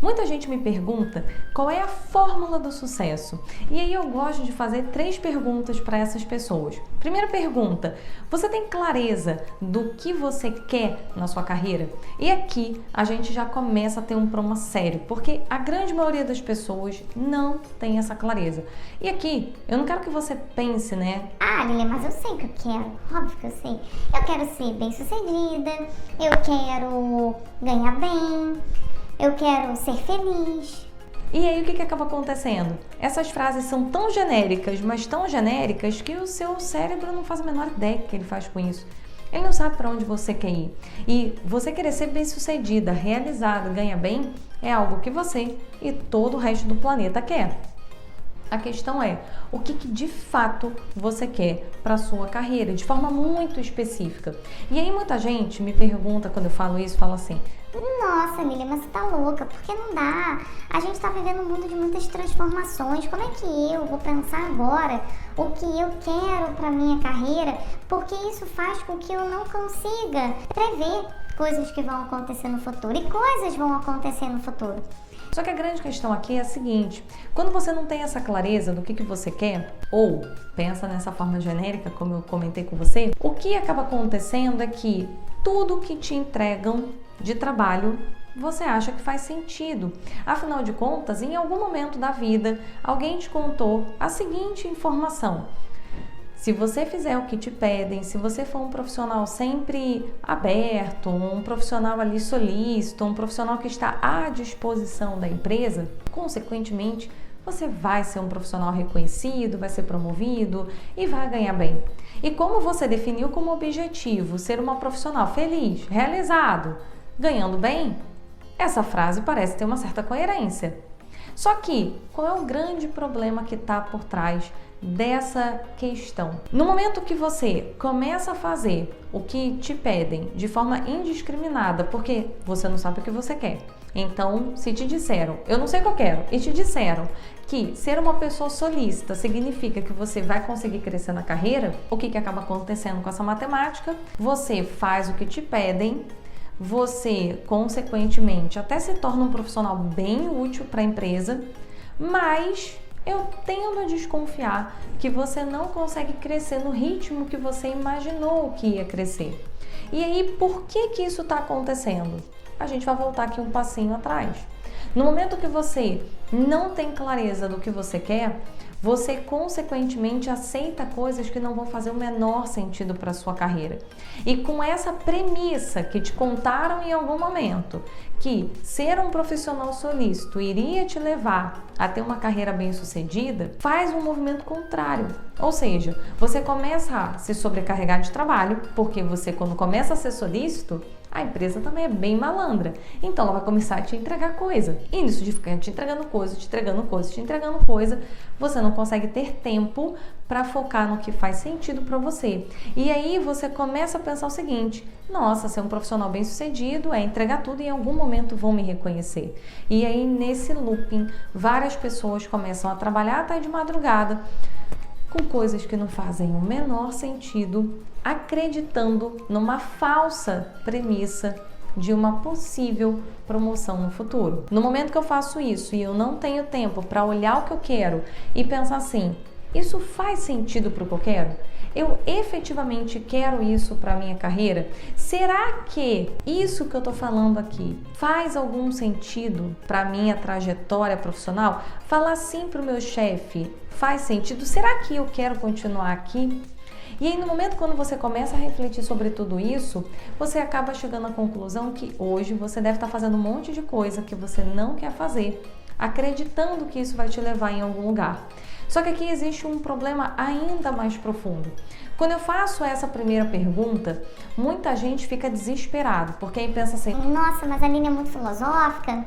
Muita gente me pergunta qual é a fórmula do sucesso. E aí eu gosto de fazer 3 perguntas para essas pessoas. Primeira pergunta: você tem clareza do que você quer na sua carreira? E aqui a gente já começa a ter um problema sério, porque a grande maioria das pessoas não tem essa clareza. E aqui eu não quero que você pense, né? Ah, Lilia, mas eu sei o que eu quero. Óbvio que eu sei. Eu quero ser bem-sucedida, eu quero ganhar bem, eu quero ser feliz. E aí o que acaba acontecendo? Essas frases são tão genéricas, mas tão genéricas que o seu cérebro não faz a menor ideia do que ele faz com isso. Ele não sabe para onde você quer ir. E você querer ser bem-sucedida, realizada, ganhar bem, é algo que você e todo o resto do planeta quer. A questão é, o que de fato você quer para a sua carreira, de forma muito específica. E aí muita gente me pergunta, quando eu falo isso, fala assim: nossa, Lilia, mas você tá louca, porque não dá. A gente tá vivendo um mundo de muitas transformações. Como é que eu vou pensar agora o que eu quero pra minha carreira? Porque isso faz com que eu não consiga prever coisas que vão acontecer no futuro. E coisas vão acontecer no futuro. Só que a grande questão aqui é a seguinte: quando você não tem essa clareza do que você quer, ou pensa nessa forma genérica, como eu comentei com você, o que acaba acontecendo é que tudo que te entregam de trabalho você acha que faz sentido. Afinal de contas, em algum momento da vida, alguém te contou a seguinte informação: se você fizer o que te pedem, se você for um profissional sempre aberto, um profissional ali solícito, um profissional que está à disposição da empresa, consequentemente, você vai ser um profissional reconhecido, vai ser promovido e vai ganhar bem. E como você definiu como objetivo ser uma profissional feliz, realizado, ganhando bem, essa frase parece ter uma certa coerência. Só que, qual é o grande problema que está por trás dessa questão? No momento que você começa a fazer o que te pedem de forma indiscriminada, porque você não sabe o que você quer. Então, se te disseram, eu não sei o que eu quero, e te disseram que ser uma pessoa solícita significa que você vai conseguir crescer na carreira, o que acaba acontecendo com essa matemática? Você faz o que te pedem, você, consequentemente, até se torna um profissional bem útil para a empresa, mas eu tendo a desconfiar que você não consegue crescer no ritmo que você imaginou que ia crescer. E aí, por que isso está acontecendo? A gente vai voltar aqui um passinho atrás. No momento que você não tem clareza do que você quer, você consequentemente aceita coisas que não vão fazer o menor sentido para a sua carreira. E com essa premissa que te contaram em algum momento, que ser um profissional solícito iria te levar a ter uma carreira bem-sucedida, faz um movimento contrário. Ou seja, você começa a se sobrecarregar de trabalho, porque você, quando começa a ser solícito, a empresa também é bem malandra. Então ela vai começar a te entregar coisa. E nisso de ficar te entregando coisa, te entregando coisa, te entregando coisa, você não consegue ter tempo para focar no que faz sentido para você. E aí você começa a pensar o seguinte: nossa, ser um profissional bem-sucedido é entregar tudo e em algum momento vão me reconhecer. E aí nesse looping, várias pessoas começam a trabalhar até de madrugada com coisas que não fazem o menor sentido, acreditando numa falsa premissa de uma possível promoção no futuro. No momento que eu faço isso e eu não tenho tempo para olhar o que eu quero e pensar assim: isso faz sentido para o que eu quero? Eu efetivamente quero isso para a minha carreira? Será que isso que eu estou falando aqui faz algum sentido para a minha trajetória profissional? Falar assim para o meu chefe faz sentido? Será que eu quero continuar aqui? E aí, no momento quando você começa a refletir sobre tudo isso, você acaba chegando à conclusão que hoje você deve estar fazendo um monte de coisa que você não quer fazer, acreditando que isso vai te levar em algum lugar. Só que aqui existe um problema ainda mais profundo. Quando eu faço essa primeira pergunta, muita gente fica desesperado, porque aí pensa assim: nossa, mas a Aline é muito filosófica.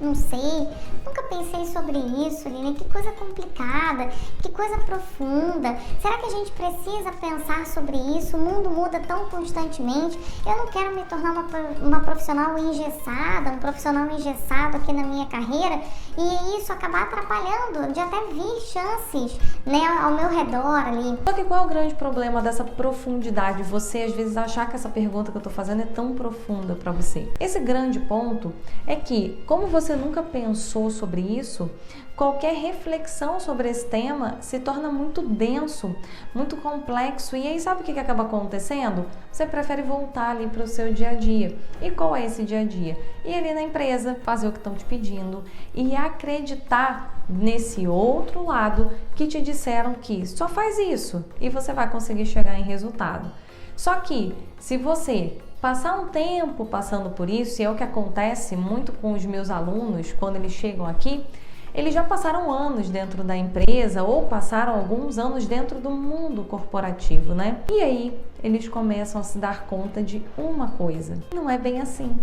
Não sei, nunca pensei sobre isso, Lilia. Que coisa complicada, que coisa profunda. Será que a gente precisa pensar sobre isso? O mundo muda tão constantemente. Eu não quero me tornar uma profissional engessada, um profissional engessado aqui na minha carreira e isso acabar atrapalhando de até vir chances, né, ao meu redor ali. Só que qual é o grande problema dessa profundidade? Você às vezes achar que essa pergunta que eu tô fazendo é tão profunda para você. Esse grande ponto é que, como você você nunca pensou sobre isso, qualquer reflexão sobre esse tema se torna muito denso, muito complexo. E aí sabe o que acaba acontecendo? Você prefere voltar ali para o seu dia a dia. E qual é esse dia a dia? Ir ali na empresa, fazer o que estão te pedindo e acreditar nesse outro lado que te disseram que só faz isso e você vai conseguir chegar em resultado. Só que se você passar um tempo passando por isso, e é o que acontece muito com os meus alunos quando eles chegam aqui, eles já passaram anos dentro da empresa ou passaram alguns anos dentro do mundo corporativo, né? E aí eles começam a se dar conta de uma coisa: não é bem assim.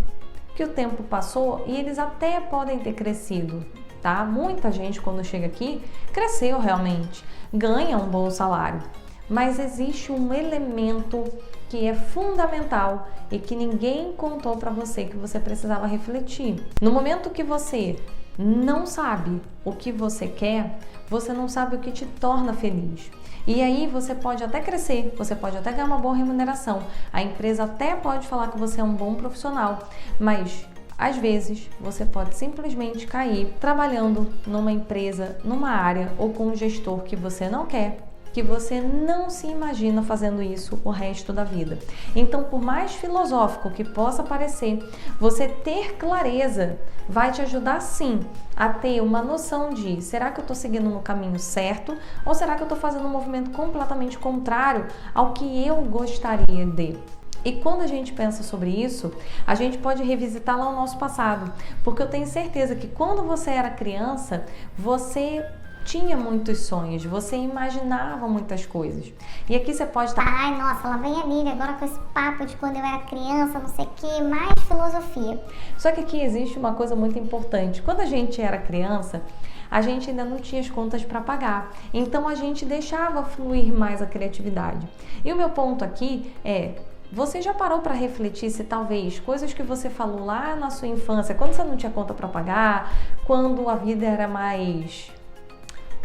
Que o tempo passou e eles até podem ter crescido, tá? Muita gente quando chega aqui cresceu realmente, ganha um bom salário. Mas existe um elemento que é fundamental e que ninguém contou para você que você precisava refletir. No momento que você não sabe o que você quer, você não sabe o que te torna feliz. E aí você pode até crescer, você pode até ganhar uma boa remuneração, a empresa até pode falar que você é um bom profissional, mas às vezes você pode simplesmente cair trabalhando numa empresa, numa área ou com um gestor que você não quer, que você não se imagina fazendo isso o resto da vida. Então, por mais filosófico que possa parecer, você ter clareza vai te ajudar sim a ter uma noção de: será que eu estou seguindo no caminho certo ou será que eu estou fazendo um movimento completamente contrário ao que eu gostaria de? E quando a gente pensa sobre isso, a gente pode revisitar lá o nosso passado, porque eu tenho certeza que quando você era criança, você tinha muitos sonhos, você imaginava muitas coisas. E aqui você pode estar... Ai, nossa, lá vem a Lívia agora com esse papo de quando eu era criança, não sei o que, mais filosofia. Só que aqui existe uma coisa muito importante. Quando a gente era criança, a gente ainda não tinha as contas para pagar. Então a gente deixava fluir mais a criatividade. E o meu ponto aqui é: você já parou para refletir se talvez coisas que você falou lá na sua infância, quando você não tinha conta para pagar, quando a vida era mais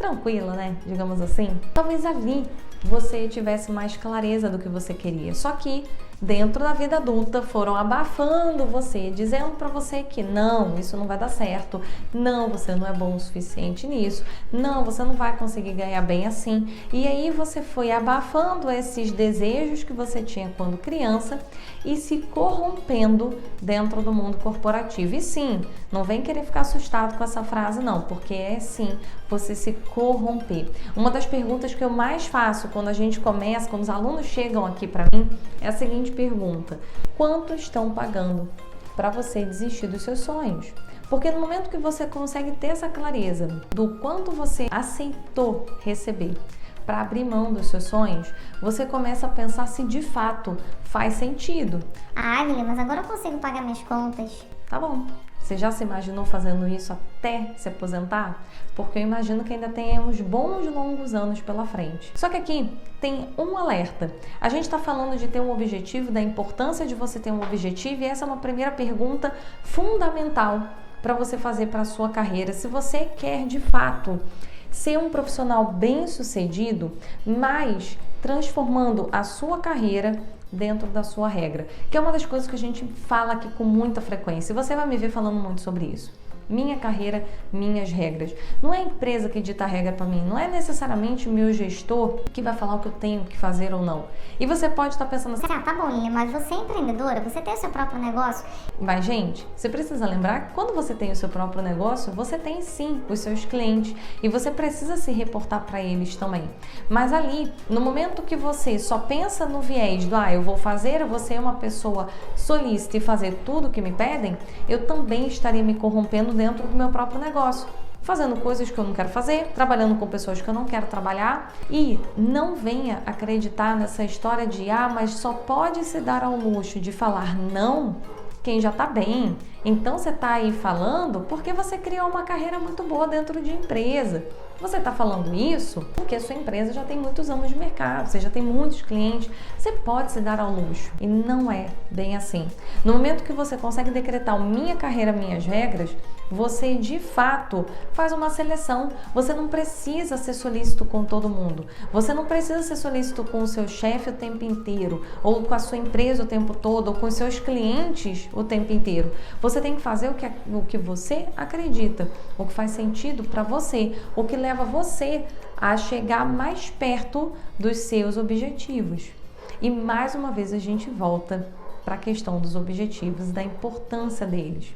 tranquila, né? Digamos assim. Talvez ali você tivesse mais clareza do que você queria. Só que dentro da vida adulta foram abafando você, dizendo para você que não, isso não vai dar certo, não, você não é bom o suficiente nisso, não, você não vai conseguir ganhar bem assim. E aí você foi abafando esses desejos que você tinha quando criança e se corrompendo dentro do mundo corporativo. E sim, não vem querer ficar assustado com essa frase não, porque é sim você se corromper. Uma das perguntas que eu mais faço quando a gente começa, quando os alunos chegam aqui para mim, é a seguinte pergunta: quanto estão pagando para você desistir dos seus sonhos? Porque no momento que você consegue ter essa clareza do quanto você aceitou receber para abrir mão dos seus sonhos, você começa a pensar se de fato faz sentido. Ai, Lívia, mas agora eu consigo pagar minhas contas. Tá bom. Você já se imaginou fazendo isso até se aposentar? Porque eu imagino que ainda tem uns bons longos anos pela frente. Só que aqui tem um alerta. A gente está falando de ter um objetivo, da importância de você ter um objetivo, e essa é uma primeira pergunta fundamental para você fazer para a sua carreira. Se você quer de fato ser um profissional bem-sucedido, mas transformando a sua carreira dentro da sua regra, que é uma das coisas que a gente fala aqui com muita frequência. E você vai me ver falando muito sobre isso. Minha carreira, minhas regras. Não é a empresa que dita a regra para mim, não é necessariamente o meu gestor que vai falar o que eu tenho que fazer ou não. E você pode estar pensando assim: tá bom, Lívia, mas você é empreendedora, você tem o seu próprio negócio. Mas, gente, você precisa lembrar que quando você tem o seu próprio negócio, você tem sim os seus clientes e você precisa se reportar para eles também. Mas ali, no momento que você só pensa no viés do eu vou fazer, eu vou ser uma pessoa solícita e fazer tudo que me pedem, eu também estaria me corrompendo dentro do meu próprio negócio, fazendo coisas que eu não quero fazer, trabalhando com pessoas que eu não quero trabalhar. E não venha acreditar nessa história de mas só pode se dar ao luxo de falar não quem já tá bem. Então você tá aí falando porque você criou uma carreira muito boa dentro de empresa. Você está falando isso porque a sua empresa já tem muitos anos de mercado, você já tem muitos clientes, você pode se dar ao luxo. E não é bem assim. No momento que você consegue decretar o minha carreira, minhas regras, você de fato faz uma seleção. Você não precisa ser solícito com todo mundo. Você não precisa ser solícito com o seu chefe o tempo inteiro, ou com a sua empresa o tempo todo, ou com os seus clientes o tempo inteiro. Você tem que fazer o que você acredita, o que faz sentido para você, o que leva você a chegar mais perto dos seus objetivos. E mais uma vez a gente volta para a questão dos objetivos e da importância deles.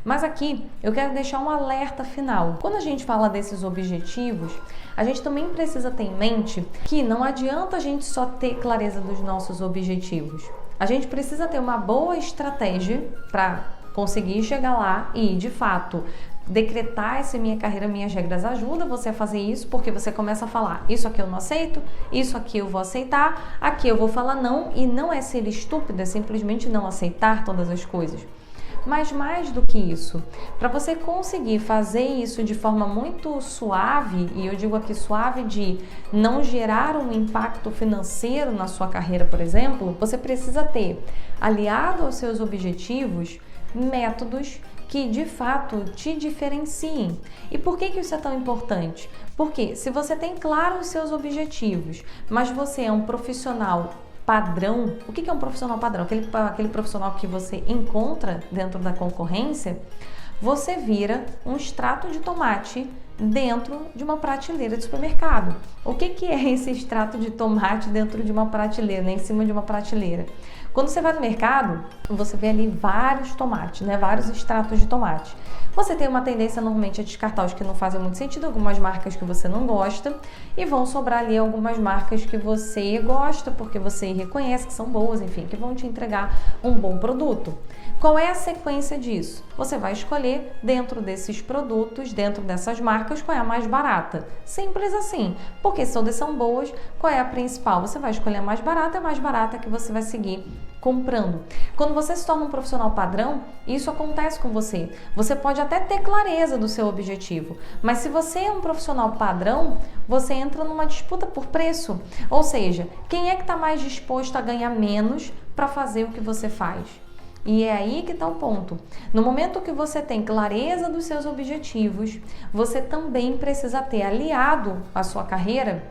Mas aqui eu quero deixar um alerta final. Quando a gente fala desses objetivos, a gente também precisa ter em mente que não adianta a gente só ter clareza dos nossos objetivos. A gente precisa ter uma boa estratégia para conseguir chegar lá e, de fato, decretar essa minha carreira, minhas regras. Ajuda você a fazer isso, porque você começa a falar: isso aqui eu não aceito, isso aqui eu vou aceitar, aqui eu vou falar não. E não é ser estúpido, é simplesmente não aceitar todas as coisas. Mas mais do que isso, para você conseguir fazer isso de forma muito suave, e eu digo aqui suave de não gerar um impacto financeiro na sua carreira, por exemplo, você precisa ter, aliado aos seus objetivos, métodos que de fato te diferenciem. E por que isso é tão importante? Porque se você tem claro os seus objetivos, mas você é um profissional padrão. O que é um profissional padrão? Aquele profissional que você encontra dentro da concorrência, você vira um extrato de tomate dentro de uma prateleira de supermercado. O que é esse extrato de tomate dentro de uma prateleira, né? Em cima de uma prateleira? Quando você vai no mercado, você vê ali vários tomates, né? Vários extratos de tomate. Você tem uma tendência normalmente a descartar os que não fazem muito sentido, algumas marcas que você não gosta, e vão sobrar ali algumas marcas que você gosta, porque você reconhece que são boas, enfim, que vão te entregar um bom produto. Qual é a sequência disso? Você vai escolher dentro desses produtos, dentro dessas marcas, qual é a mais barata. Simples assim. Porque se todas são boas, qual é a principal? Você vai escolher a mais barata que você vai seguir comprando. Quando você se torna um profissional padrão, isso acontece com você. Você pode até ter clareza do seu objetivo, mas se você é um profissional padrão, você entra numa disputa por preço. Ou seja, quem é que está mais disposto a ganhar menos para fazer o que você faz? E é aí que está o ponto. No momento que você tem clareza dos seus objetivos, você também precisa ter aliado à sua carreira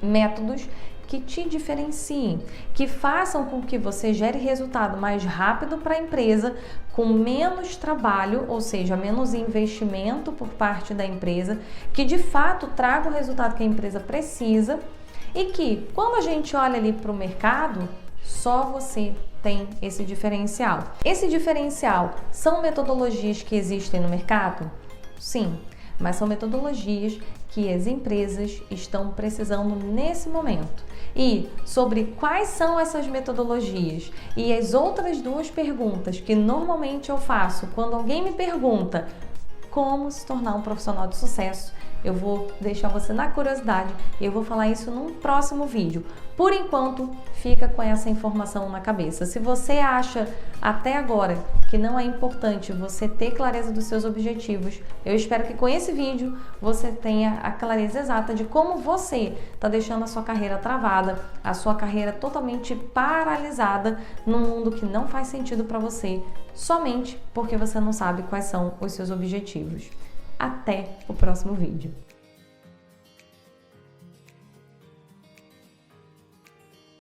métodos que te diferenciem, que façam com que você gere resultado mais rápido para a empresa, com menos trabalho, ou seja, menos investimento por parte da empresa, que de fato traga o resultado que a empresa precisa e que, quando a gente olha ali para o mercado, só você tem esse diferencial. Esse diferencial são metodologias que existem no mercado? Sim, mas são metodologias que as empresas estão precisando nesse momento. E sobre quais são essas metodologias e as outras duas perguntas que normalmente eu faço quando alguém me pergunta como se tornar um profissional de sucesso, eu vou deixar você na curiosidade e eu vou falar isso num próximo vídeo. Por enquanto, fica com essa informação na cabeça. Se você acha até agora que não é importante você ter clareza dos seus objetivos, eu espero que com esse vídeo você tenha a clareza exata de como você está deixando a sua carreira travada, a sua carreira totalmente paralisada num mundo que não faz sentido para você, somente porque você não sabe quais são os seus objetivos. Até o próximo vídeo.